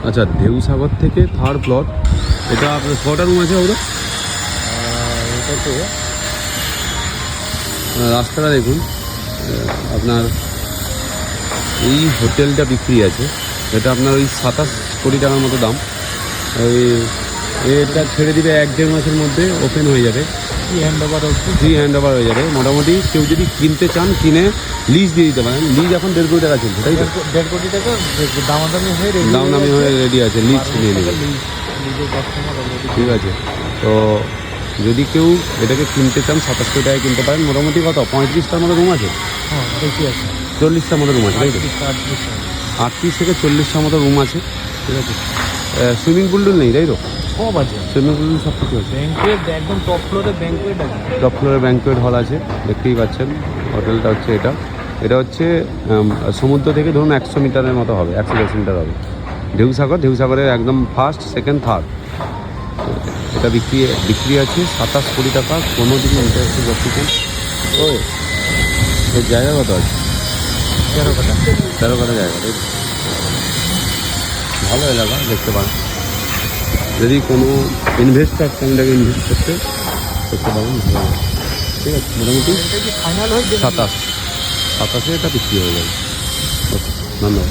আচ্ছা, ঢেউসাগর থেকে third plot. এটা আপনার কটা রুম আছে ওটা? এটাতে রাস্তাটা দেখুন, আপনার এই হোটেলটা বিক্রি আছে, এটা আপনার ওই 27 কোটি টাকার মতো দাম। ওই এটা ছেড়ে দিবে 1-1.5 মাসের মধ্যে, ওপেন হয়ে যাবে, ফ্রি হ্যান্ড ওভার হয়ে যাবে। মোটামুটি কেউ যদি কিনতে চান কিনে লিজ দিয়ে দিতে পারেন। লিজ এখন 1.5 কোটি টাকা চলছে, তাই তো? 1.5 কোটি টাকা দামাদামি হয়ে রেডি আছে, লিজ নিয়ে নেবে। ঠিক আছে, তো যদি কেউ এটাকে কিনতে চান 27 কোটি টাকায় কিনতে পারেন। মোটামুটি কত 35টার মতো রুম আছে, হ্যাঁ বেশি আছে, 40টার মতো রুম আছে, তাই তো? 38 থেকে 40টার মতো রুম আছে। ঠিক আছে, সুইমিং পুল নেই, তাই তো? সব আছে, সুইমিং পুল সব কিছু আছে। ব্যাংকুয়েট একদম টপ ফ্লোরে ব্যাংকুয়েট আছে, টপ ফ্লোরে ব্যাংকুয়েট হল আছে, দেখতেই পাচ্ছেন। হোটেলটা হচ্ছে এটা। এটা হচ্ছে সমুদ্র থেকে ধরুন 100 মিটারের মতো হবে, 110 মিটার হবে। ঢেউসাগরের একদম ফার্স্ট, সেকেন্ড, থার্ড। এটা বিক্রি আছে 27 কোটি টাকা। কোনো দিন ইন্টারেস্টে যাচ্ছি ওই এর জায়গা কত আছে? 13 কাটা। 13 কাটা জায়গা, তাই তো? ভালো এলাকা, দেখতে পারেন। যদি কোনো ইনভেস্টার টাইমটাকে ইনভেস্ট করতে পারেন, ভালো হবে। ঠিক আছে, মোটামুটি এটা কি ফাইনাল হয়ে 27-এ এটা বিক্রি হয়ে যাবে। ওকে, ধন্যবাদ।